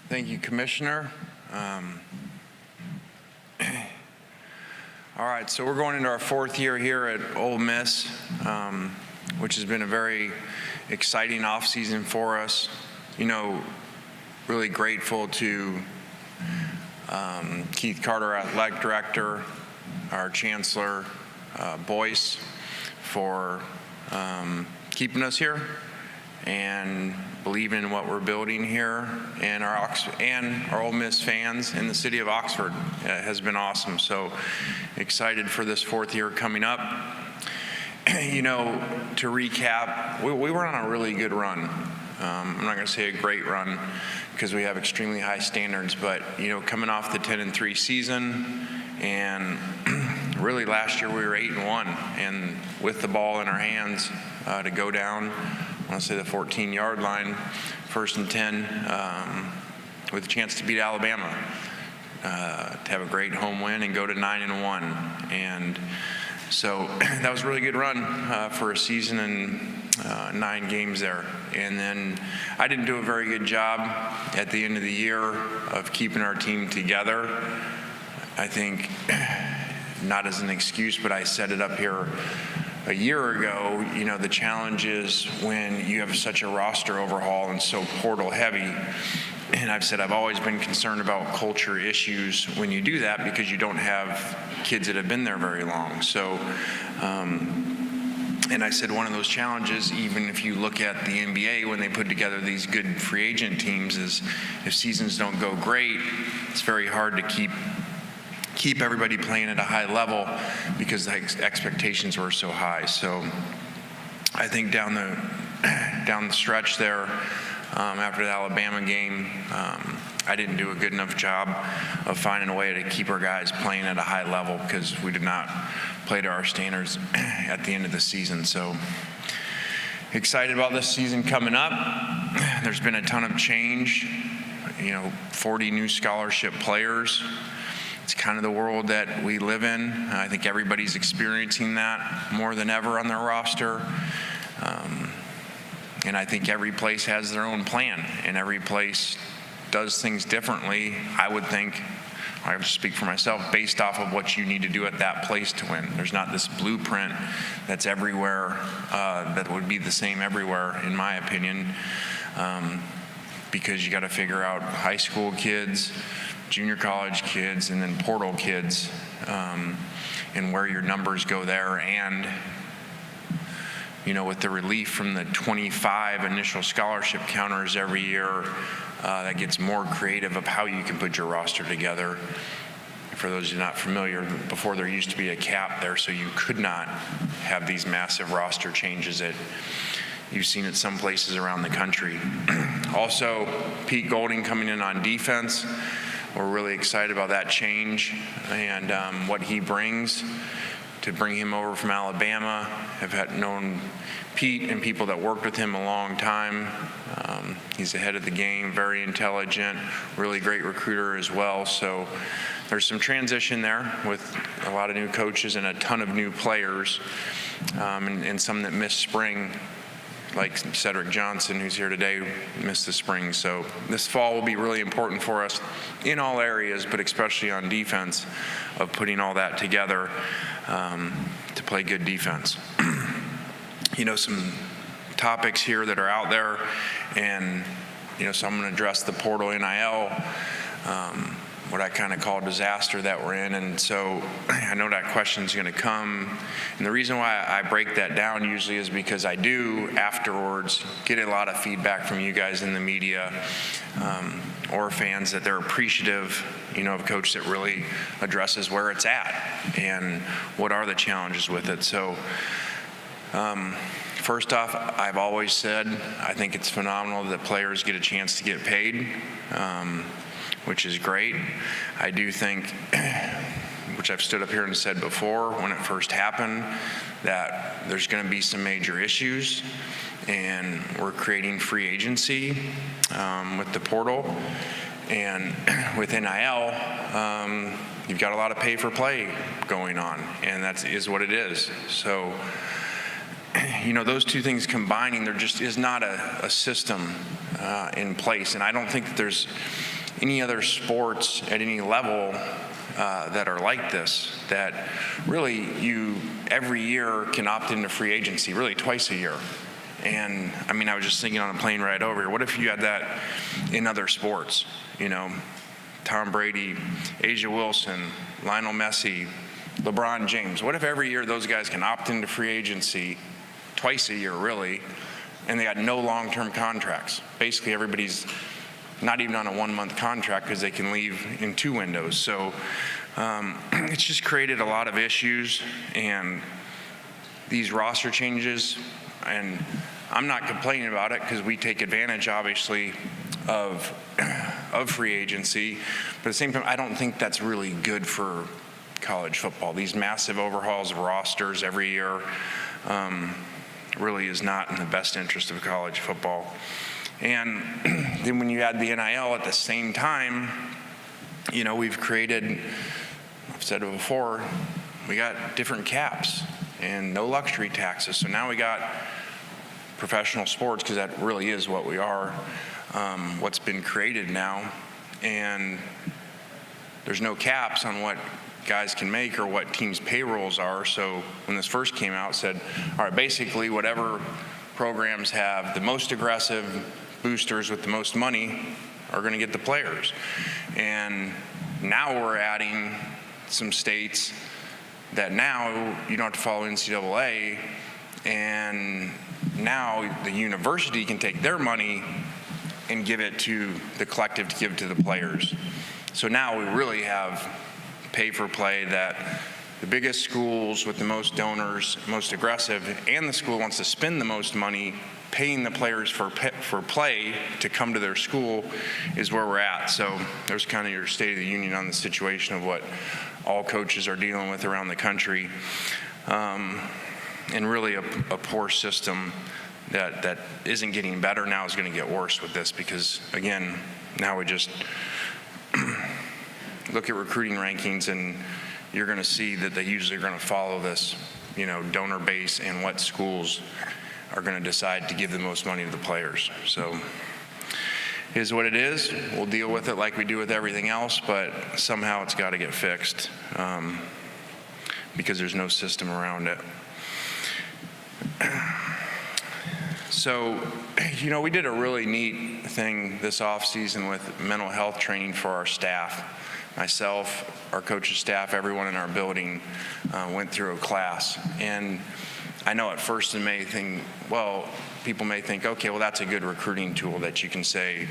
Thank you, Commissioner. All right, so we're going into our fourth year here at Ole Miss, which has been a very exciting offseason for us. You know, really grateful to Keith Carter, our athletic director, our chancellor, Boyce, for keeping us here and believing in what we're building here, and our Ole Miss fans in the city of Oxford has been awesome. So excited for this fourth year coming up. You know, to recap, we were on a really good run. I'm not going to say a great run because we have extremely high standards, but you know, coming off the 10-3 season, and really last year we were 8-1, and with the ball in our hands to go down, I want to say the 14-yard line, 1st and 10, with a chance to beat Alabama, to have a great home win and go to 9-1, and so that was a really good run for a season and 9 games there. And then I didn't do a very good job at the end of the year of keeping our team together. I think, not as an excuse, but I set it up here a year ago. You know, the challenge is when you have such a roster overhaul and so portal heavy. And I've said I've always been concerned about culture issues when you do that because you don't have kids that have been there very long. So, and I said one of those challenges, even if you look at the NBA when they put together these good free agent teams, is if seasons don't go great, it's very hard to keep everybody playing at a high level because the expectations were so high. So I think down the stretch there, after the Alabama game, I didn't do a good enough job of finding a way to keep our guys playing at a high level because we did not play to our standards at the end of the season. So excited about this season coming up. There's been a ton of change, you know, 40 new scholarship players. It's kind of the world that we live in. I think everybody's experiencing that more than ever on their roster. And I think every place has their own plan, and every place does things differently, I would think. I have to speak for myself, based off of what you need to do at that place to win. There's not this blueprint that's everywhere, that would be the same everywhere, in my opinion, because you got to figure out high school kids, junior college kids, and then portal kids, and where your numbers go there. And you know, with the relief from the 25 initial scholarship counters every year, that gets more creative of how you can put your roster together. For those who are not familiar, before there used to be a cap there, so you could not have these massive roster changes that you've seen at some places around the country. Also, Pete Golding coming in on defense. We're really excited about that change and what he brings. To bring him over from Alabama, have known Pete and people that worked with him a long time. He's ahead of the game, very intelligent, really great recruiter as well. So there's some transition there with a lot of new coaches and a ton of new players, and some that missed spring, like Cedric Johnson, who's here today, missed the spring. So this fall will be really important for us in all areas, but especially on defense, of putting all that together to play good defense. You know, some topics here that are out there, and you know, so I'm going to address the portal NIL, what I kind of call disaster that we're in. And so I know that question's going to come, and the reason why I break that down usually is because I do afterwards get a lot of feedback from you guys in the media, or fans, that they're appreciative, you know, of a coach that really addresses where it's at and what are the challenges with it. So first off, I've always said I think it's phenomenal that players get a chance to get paid, which is great. I do think, which I've stood up here and said before when it first happened, that there's going to be some major issues, and we're creating free agency with the portal. And with NIL, you've got a lot of pay for play going on, and that is what it is. So, you know, those two things combining, there just is not a system in place. And I don't think that there's any other sports at any level that are like this, that really you every year can opt into free agency, really twice a year. And I mean, I was just thinking on a plane ride over here, what if you had that in other sports? You know, Tom Brady, A'ja Wilson, Lionel Messi, LeBron James. What if every year those guys can opt into free agency twice a year, really, and they got no long-term contracts? Basically, everybody's not even on a 1-month contract because they can leave in 2 windows. So it's just created a lot of issues, and these roster changes, and I'm not complaining about it because we take advantage, obviously, of free agency. But at the same time, I don't think that's really good for college football. These massive overhauls of rosters every year really is not in the best interest of college football. And then when you add the NIL at the same time, you know, we've created, I've said it before, we got different caps and no luxury taxes. So now we got professional sports, because that really is what we are, what's been created now. And there's no caps on what guys can make or what teams' payrolls are. So when this first came out, it said, all right, basically whatever programs have the most aggressive boosters with the most money are going to get the players. And now we're adding some states that now you don't have to follow NCAA, and now the university can take their money and give it to the collective to give to the players. So now we really have pay for play, that the biggest schools with the most donors, most aggressive, and the school wants to spend the most money paying the players for play to come to their school is where we're at. So there's kind of your State of the Union on the situation of what all coaches are dealing with around the country. And really a poor system that isn't getting better now is going to get worse with this, because again, now we just look at recruiting rankings and you're going to see that they usually are going to follow this, you know, donor base and what schools are going to decide to give the most money to the players. So it is what it is. We'll deal with it like we do with everything else, but somehow it's got to get fixed because there's no system around it. So, you know, we did a really neat thing this off season with mental health training for our staff. Myself, our coach's staff, everyone in our building went through a class. And I know at first people may think, okay, well, that's a good recruiting tool that you can say,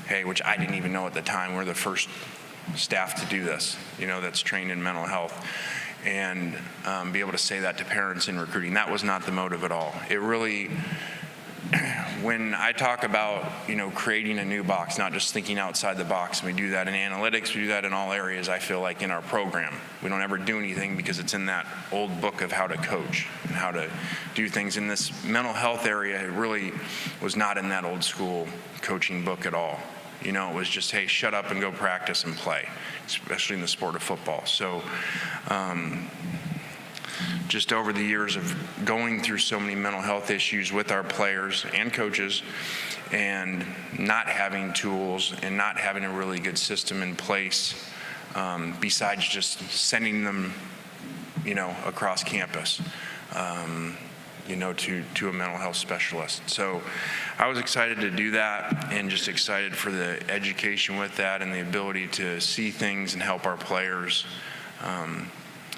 hey, which I didn't even know at the time, we're the first staff to do this, you know, that's trained in mental health. And be able to say that to parents in recruiting. That was not the motive at all. It really, when I talk about, you know, creating a new box, not just thinking outside the box, and we do that in analytics, we do that in all areas, I feel like, in our program. We don't ever do anything because it's in that old book of how to coach and how to do things. In this mental health area, it really was not in that old school coaching book at all. You know, it was just, hey, shut up and go practice and play, especially in the sport of football. So just over the years of going through so many mental health issues with our players and coaches, and not having tools and not having a really good system in place, besides just sending them, you know, across campus, you know, to a mental health specialist. So I was excited to do that, and just excited for the education with that and the ability to see things and help our players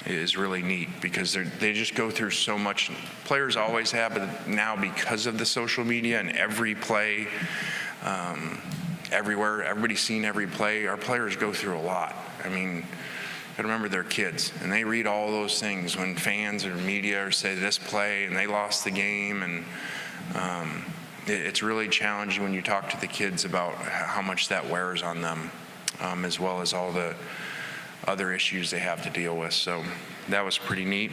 is really neat, because they just go through so much. Players always have, but now because of the social media and every play, everywhere, everybody's seen every play, our players go through a lot. I mean, I remember they're kids, and they read all those things when fans or media say this play and they lost the game, and it's really challenging when you talk to the kids about how much that wears on them, as well as all the other issues they have to deal with. So that was pretty neat.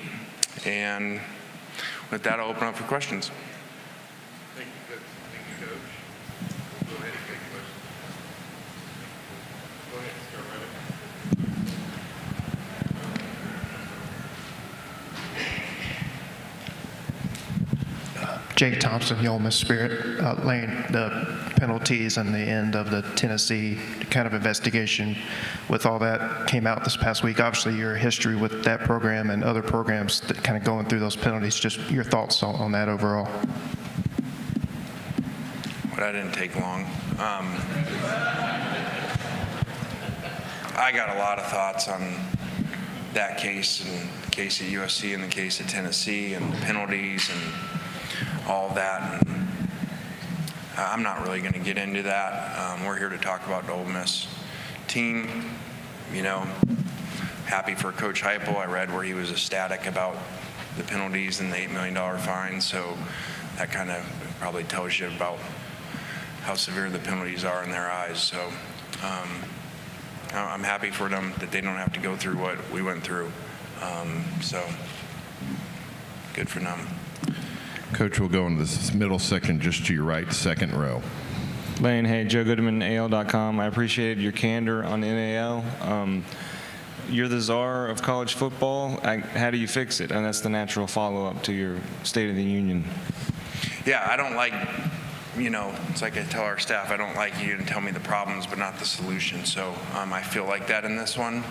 And with that, I'll open up for questions. Thank you, Coach. Go ahead and take questions. Go ahead and start right. Jake Thompson, the Ole Miss Spirit. Lane, the penalties and the end of the Tennessee kind of investigation with all that came out this past week. Obviously, your history with that program and other programs that kind of going through those penalties, just your thoughts on that overall. But that didn't take long. I got a lot of thoughts on that case and the case at USC and the case at Tennessee and the penalties and all that. And I'm not really going to get into that. We're here to talk about the Ole Miss team. You know, happy for Coach Heupel. I read where he was ecstatic about the penalties and the $8 million fine. So that kind of probably tells you about how severe the penalties are in their eyes. So I'm happy for them that they don't have to go through what we went through. So good for them. Coach, we'll go in this middle section just to your right, second row. Lane, hey, Joe Goodman, AL.com. I appreciated your candor on NAL. You're the czar of college football. How do you fix it? And that's the natural follow-up to your State of the Union. Yeah, I don't like, you know, it's like I tell our staff, I don't like you to tell me the problems but not the solution. So I feel like that in this one,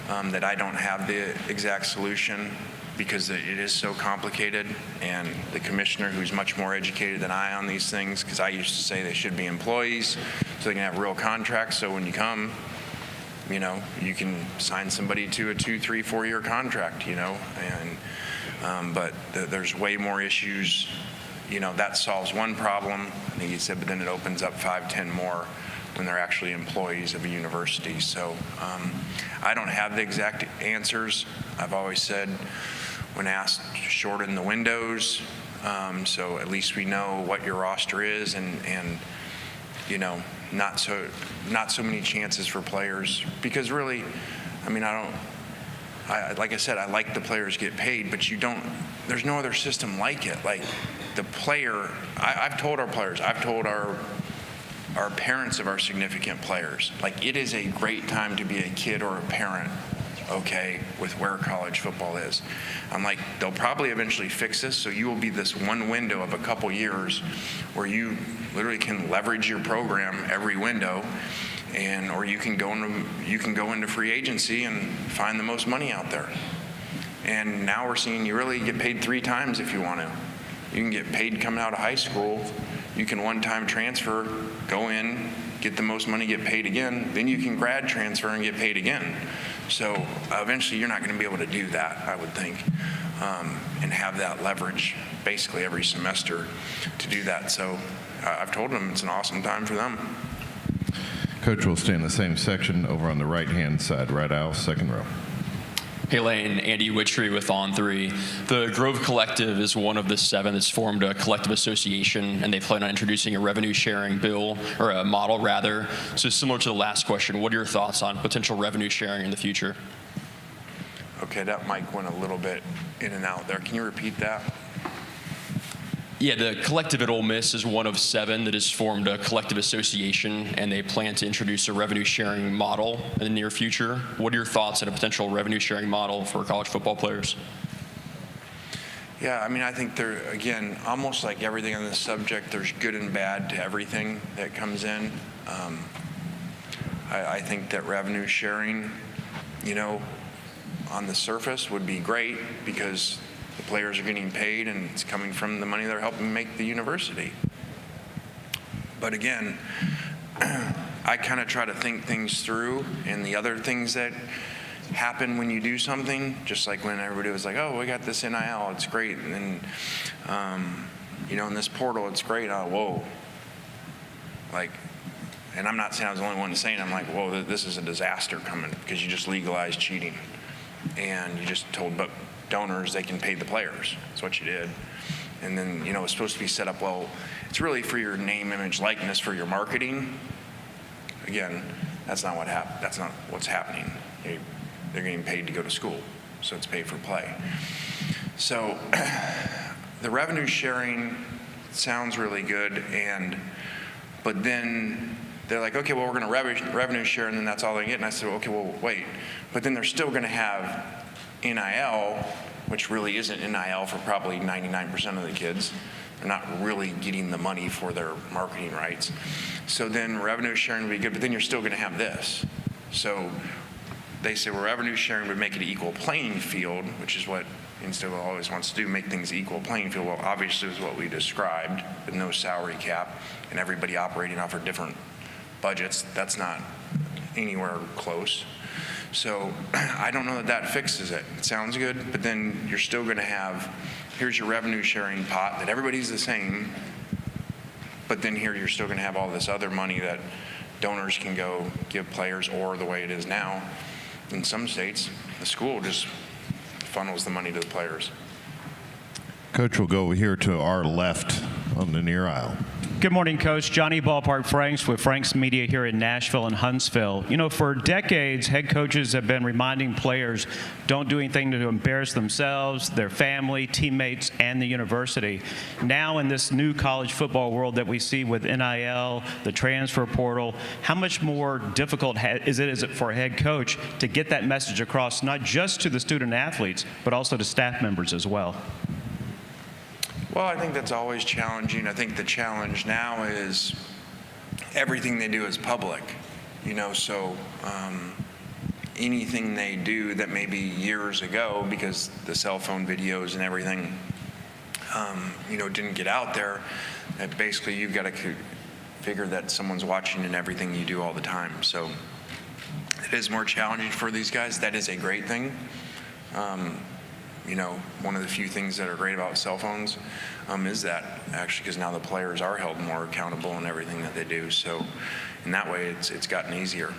that I don't have the exact solution because it is so complicated, and the commissioner, who's much more educated than I on these things, because I used to say they should be employees so they can have real contracts, so when you come, you know, you can sign somebody to a 2, 3, 4-year contract, you know, and but there's way more issues. You know, that solves one problem, I think he said, but then it opens up 5, 10 more when they're actually employees of a university. So I don't have the exact answers. I've always said, when asked, shorten the windows, so at least we know what your roster is, and you know, not so many chances for players, because really, I mean, like I said, I like the players get paid, but there's no other system like it. Like the player, I've told our players, I've told our parents of our significant players, like, it is a great time to be a kid or a parent, okay, with where college football is. I'm like, they'll probably eventually fix this, so you will be this one window of a couple years where you literally can leverage your program every window, or you can go into free agency and find the most money out there. And now we're seeing you really get paid 3 times if you want to. You can get paid coming out of high school. You can one-time transfer, go in, get the most money, get paid again. Then you can grad transfer and get paid again. So eventually you're not going to be able to do that, I would think, and have that leverage basically every semester to do that. So I've told them it's an awesome time for them. Coach, will stay in the same section over on the right-hand side, right aisle, second row. Hey Lane, Andy Witchery with On3. The Grove Collective is one of the 7 that's formed a collective association, and they plan on introducing a revenue sharing bill, or a model rather. So similar to the last question, what are your thoughts on potential revenue sharing in the future? Okay, that mic went a little bit in and out there. Can you repeat that? Yeah, the collective at Ole Miss is one of 7 that has formed a collective association, and they plan to introduce a revenue sharing model in the near future. What are your thoughts on a potential revenue sharing model for college football players? Yeah, I mean, I think there, again, almost like everything on this subject, there's good and bad to everything that comes in. I think that revenue sharing, you know, on the surface would be great because the players are getting paid and it's coming from the money they're helping make the university. But again, I kind of try to think things through, and the other things that happen when you do something, just like when everybody was like, oh, we got this NIL, it's great, and then, you know, in this portal, it's great. Whoa. Like, and I'm not saying I was the only one saying it. I'm like, whoa, this is a disaster coming because you just legalized cheating. And you just told donors they can pay the players. That's what you did. And then, you know, it's supposed to be set up, well, it's really for your name, image, likeness, for your marketing. Again, that's not what happened. That's not what's happening. They're getting paid to go to school, so it's pay for play. So the revenue sharing sounds really good, but then they're like, okay, well, we're going to revenue share, and then that's all they get. And I said, okay, well, wait. But then they're still going to have NIL, which really isn't NIL for probably 99% of the kids. they're not really getting the money for their marketing rights. So then revenue sharing would be good, but then you're still going to have this. So they say, well, revenue sharing would make it an equal playing field, which is what Instill always wants to do, make things equal playing field. Well, obviously is what we described, with no salary cap and everybody operating off of different budgets. That's not anywhere close. So I don't know that that fixes it. It sounds good, but then you're still going to have, here's your revenue sharing pot that everybody's the same, but then here you're still going to have all this other money that donors can go give players, or the way it is now, in some states, the school just funnels the money to the players. Coach will go here to our left on the near aisle. Good morning, Coach. Johnny Ballpark Franks with Franks Media here in Nashville and Huntsville. You know, for decades, head coaches have been reminding players don't do anything to embarrass themselves, their family, teammates, and the university. Now in this new college football world that we see with NIL, the transfer portal, how much more difficult is it for a head coach to get that message across, not just to the student athletes, but also to staff members as well? Well, I think that's always challenging. I think the challenge now is everything they do is public, you know, so anything they do that maybe years ago, because the cell phone videos and everything, you know, didn't get out there, that basically you've got to figure that someone's watching in everything you do all the time. So it is more challenging for these guys. That is a great thing. You know, one of the few things that are great about cell phones is that, actually, because now the players are held more accountable in everything that they do. So in that way, it's gotten easier.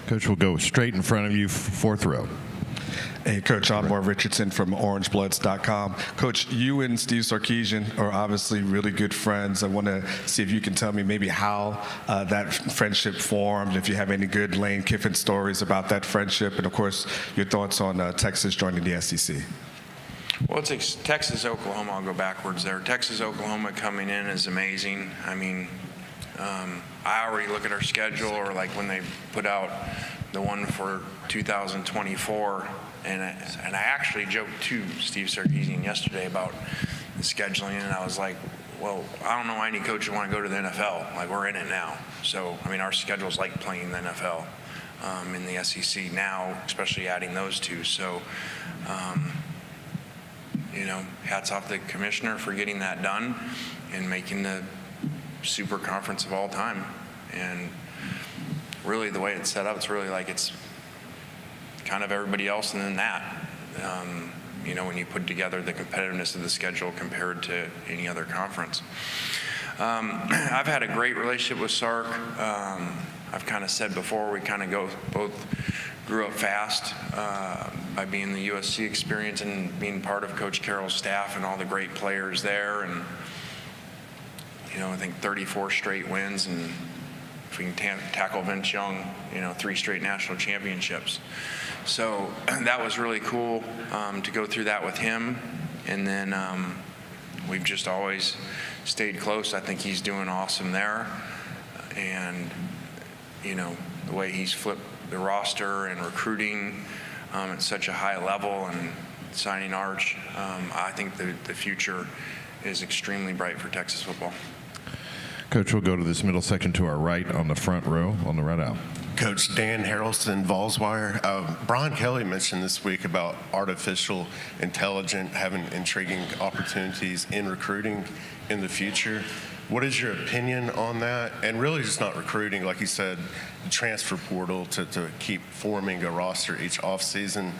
Coach will go straight in front of you, fourth row. Hey, Coach, Anwar Richardson from OrangeBloods.com. Coach, you and Steve Sarkisian are obviously really good friends. I want to see if you can tell me maybe how that friendship formed, if you have any good Lane Kiffin stories about that friendship, and, of course, your thoughts on Texas joining the SEC. Well, it's Texas, Oklahoma. I'll go backwards there. Texas, Oklahoma coming in is amazing. I mean, I already look at our schedule, or like when they put out the one for 2024, and I actually joked to Steve Sarkisian yesterday about the scheduling, and I was like, well, I don't know why any coach would want to go to the NFL. Like, we're in it now. So, I mean, our schedule's like playing the NFL in the SEC now, especially adding those two. So, you know, hats off to the commissioner for getting that done and making the super conference of all time. And really, the way it's set up, it's really like it's kind of everybody else and then that. You know, when you put together the competitiveness of the schedule compared to any other conference. I've had a great relationship with Sark. I've kind of said before, we kind of both grew up fast by being the USC experience and being part of Coach Carroll's staff and all the great players there. And, you know, I think 34 straight wins, and if we can tackle Vince Young, you know, 3 straight national championships. So that was really cool to go through that with him. And then we've just always stayed close. I think he's doing awesome there. And, you know, the way he's flipped the roster and recruiting at such a high level and signing Arch, I think the future is extremely bright for Texas football. Coach will go to this middle section to our right on the front row on the right aisle. Coach Dan Harrelson, Vollswire. Brian Kelly mentioned this week about artificial intelligence having intriguing opportunities in recruiting in the future. What is your opinion on that? And really just not recruiting, like you said, the transfer portal to keep forming a roster each offseason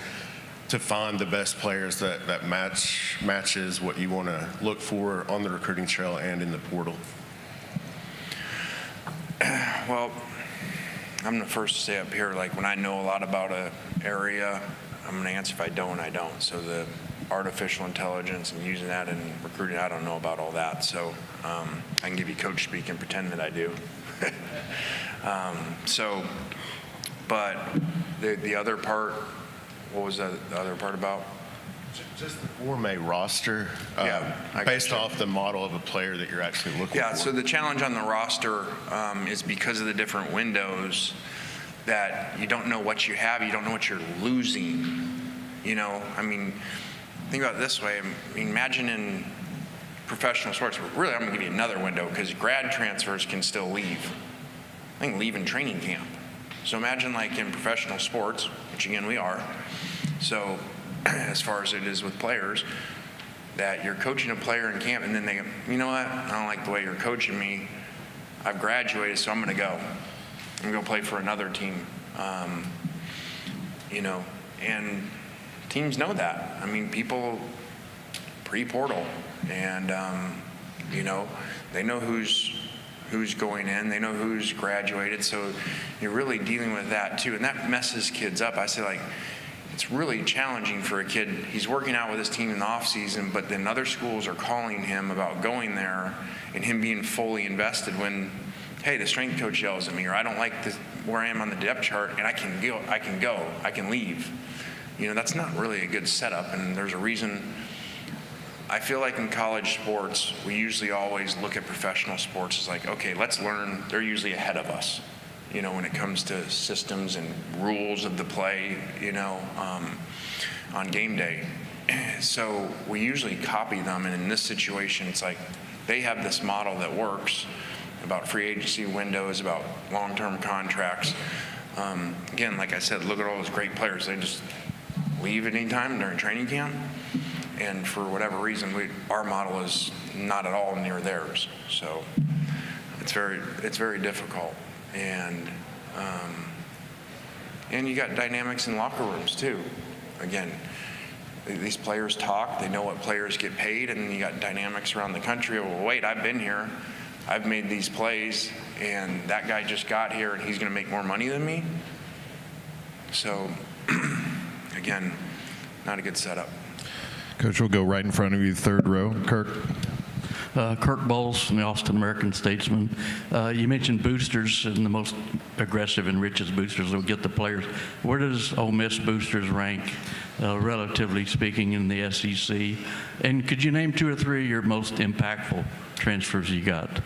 to find the best players that matches what you want to look for on the recruiting trail and in the portal. Well, I'm the first to say up here, like, when I know a lot about an area, I'm going to answer. If I don't, I don't. So the artificial intelligence and using that in recruiting, I don't know about all that. So I can give you coach speak and pretend that I do. But the other part, what was the other part about? Just to form a roster based off the model of a player that you're actually looking for. Yeah, so the challenge on the roster is because of the different windows that you don't know what you have, you don't know what you're losing. You know, I mean, think about it this way. I mean, imagine in professional sports, really I'm going to give you another window because grad transfers can still leave. They can leave in training camp. So imagine like in professional sports, which again we are, so as far as it is with players, that you're coaching a player in camp and then they go, you know what, I don't like the way you're coaching me. I've graduated, so I'm going to go. I'm going to go play for another team. You know, and teams know that. I mean, people pre-portal, and you know, they know who's going in, they know who's graduated, so you're really dealing with that too, and that messes kids up. I say, like, it's really challenging for a kid. He's working out with his team in the off season, but then other schools are calling him about going there and him being fully invested when, hey, the strength coach yells at me, or I don't like this, where I am on the depth chart, and I can leave. You know, that's not really a good setup, and there's a reason. I feel like in college sports, we usually always look at professional sports as like, okay, let's learn. They're usually ahead of us, you know, when it comes to systems and rules of the play, you know, on game day. So we usually copy them, and in this situation, it's like they have this model that works about free agency windows, about long-term contracts. Again, like I said, look at all those great players. They just leave at any time during training camp. And for whatever reason, our model is not at all near theirs. So it's very difficult. And you got dynamics in locker rooms too. Again, these players talk, they know what players get paid, and then you got dynamics around the country. Well, wait, I've been here. I've made these plays, and that guy just got here, and he's going to make more money than me. So, again, not a good setup. Coach, we'll go right in front of you, third row. Kirk. Kirk Bowles from the Austin American-Statesman. You mentioned boosters, and the most aggressive and richest boosters will get the players. Where does Ole Miss boosters rank, relatively speaking, in the SEC? And could you name 2 or 3 of your most impactful transfers you got?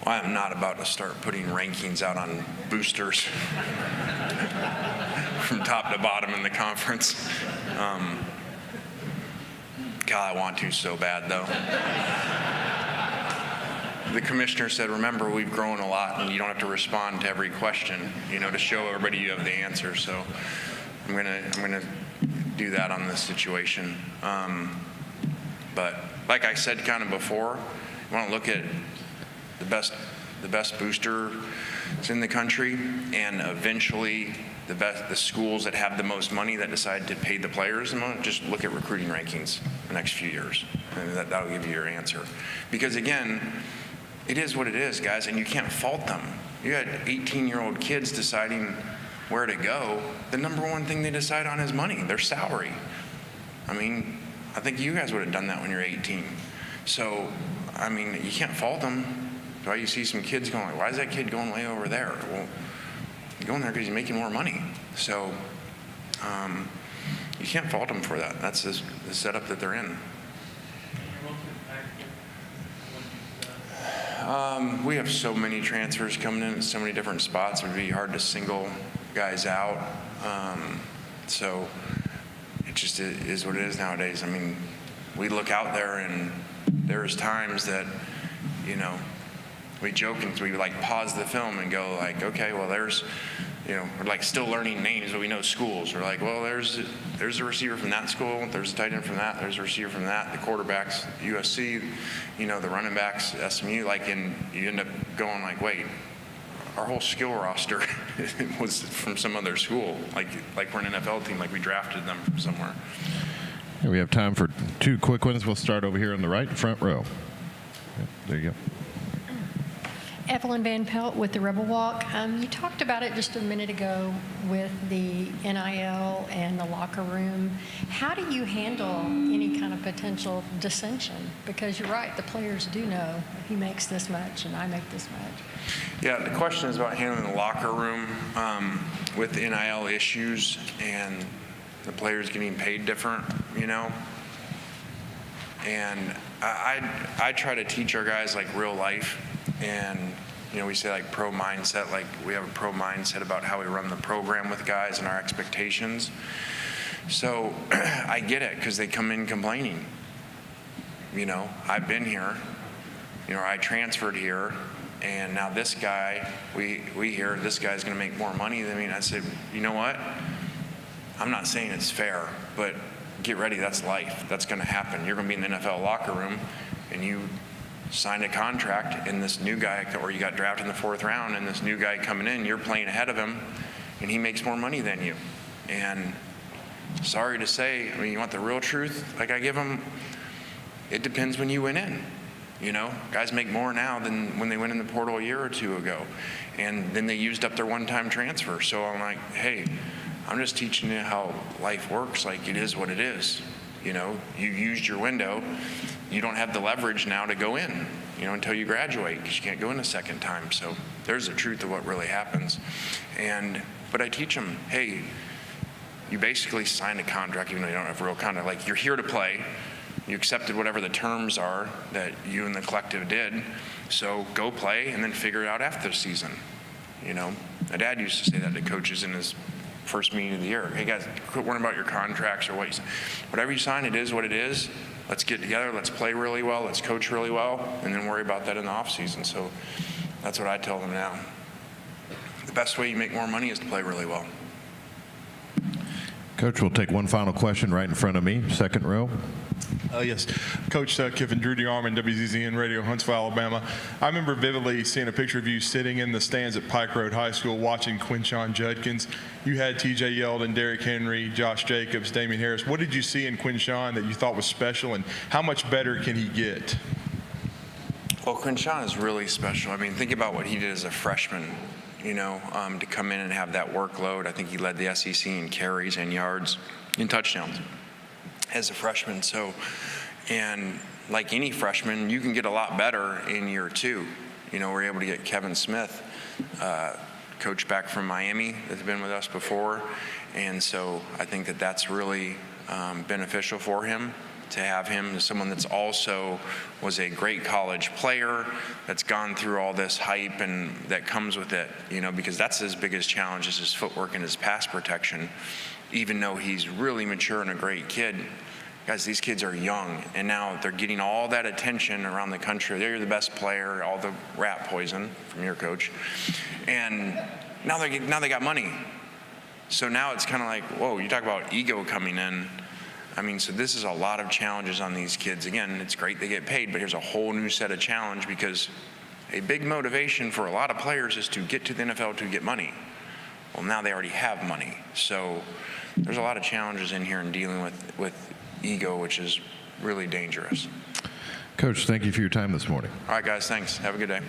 Well, I'm not about to start putting rankings out on boosters from top to bottom in the conference. God, I want to so bad, though. The commissioner said, remember, we've grown a lot, and you don't have to respond to every question, you know, to show everybody you have the answer. So I'm gonna do that on this situation. But like I said kind of before, you want to look at the best booster in the country, and eventually the schools that have the most money that decide to pay the players, and just look at recruiting rankings the next few years, and that'll give you your answer. Because again, it is what it is, guys, and you can't fault them. You had 18-year-old kids deciding where to go. The number one thing they decide on is money, their salary. I mean, I think you guys would have done that when you're 18. So, I mean, you can't fault them. That's why you see some kids going, why is that kid going way over there? Well, he's going there because he's making more money. So you can't fault them for that. That's the setup that they're in. We have so many transfers coming in at so many different spots. It would be hard to single guys out. So it just is what it is nowadays. I mean, we look out there, and there's times that, you know, we joke and we like pause the film and go like, okay, well, there's, you know, we're like still learning names, but we know schools. We're like, well, there's a receiver from that school, there's a tight end from that, there's a receiver from that, the quarterbacks, USC, you know, the running backs, SMU, like, and you end up going like, wait, our whole skill roster was from some other school, like we're an NFL team, like we drafted them from somewhere. And we have time for 2 quick ones. We'll start over here on the right, front row. Yep, there you go. Evelyn Van Pelt with the Rebel Walk. You talked about it just a minute ago with the NIL and the locker room. How do you handle any kind of potential dissension? Because you're right, the players do know he makes this much and I make this much. Yeah, the question is about handling the locker room with the NIL issues and the players getting paid different, you know. And I try to teach our guys like real life. And, you know, we say like pro mindset, like we have a pro mindset about how we run the program with guys and our expectations. So I get it, because they come in complaining. I've been here, I transferred here, and now this guy, we hear this guy's going to make more money than me. And I said, you know what? I'm not saying it's fair, but get ready. That's life. That's going to happen. You're going to be in the NFL locker room, and you signed a contract, and this new guy, or you got drafted in the 4th round, and this new guy coming in, you're playing ahead of him, and he makes more money than you. And sorry to say, you want the real truth? Like I give them, it depends when you went in. Guys make more now than when they went in the portal a year or two ago. And then they used up their one-time transfer. So I'm like, hey, I'm just teaching you how life works. Like, it is what it is. You used your window. You don't have the leverage now to go in, until you graduate, because you can't go in a second time. So there's the truth of what really happens. But I teach them, hey, you basically signed a contract, even though you don't have a real contract. Like, you're here to play. You accepted whatever the terms are that you and the collective did. So go play and then figure it out after the season. My dad used to say that to coaches in his first meeting of the year. Hey guys, quit worrying about your contracts or whatever you sign, it is what it is. Let's get together, let's play really well, let's coach really well, and then worry about that in the off season. So that's what I tell them now. The best way you make more money is to play really well. Coach, we'll take one final question right in front of me, second row. Yes. Coach Kiffin, Drew DeArmond, WZZN Radio, Huntsville, Alabama. I remember vividly seeing a picture of you sitting in the stands at Pike Road High School watching Quinshon Judkins. You had TJ Yeldon, Derrick Henry, Josh Jacobs, Damian Harris. What did you see in Quinshon that you thought was special, and how much better can he get? Well, Quinshon is really special. Think about what he did as a freshman. To come in and have that workload. I think he led the SEC in carries and yards and touchdowns as a freshman. So, and like any freshman, you can get a lot better in year 2. We're able to get Kevin Smith, coach back from Miami that's been with us before. And so I think that that's really beneficial for him, to have him as someone that's also was a great college player, that's gone through all this hype and that comes with it, because that's his biggest challenge, is his footwork and his pass protection. Even though he's really mature and a great kid, guys, these kids are young, and now they're getting all that attention around the country. They're the best player, all the rat poison from your coach, and now they got money. So now it's kind of like, whoa, you talk about ego coming in. So this is a lot of challenges on these kids. Again, it's great they get paid, but here's a whole new set of challenge, because a big motivation for a lot of players is to get to the NFL to get money. Well, now they already have money. So there's a lot of challenges in here in dealing with ego, which is really dangerous. Coach, thank you for your time this morning. All right, guys, thanks. Have a good day.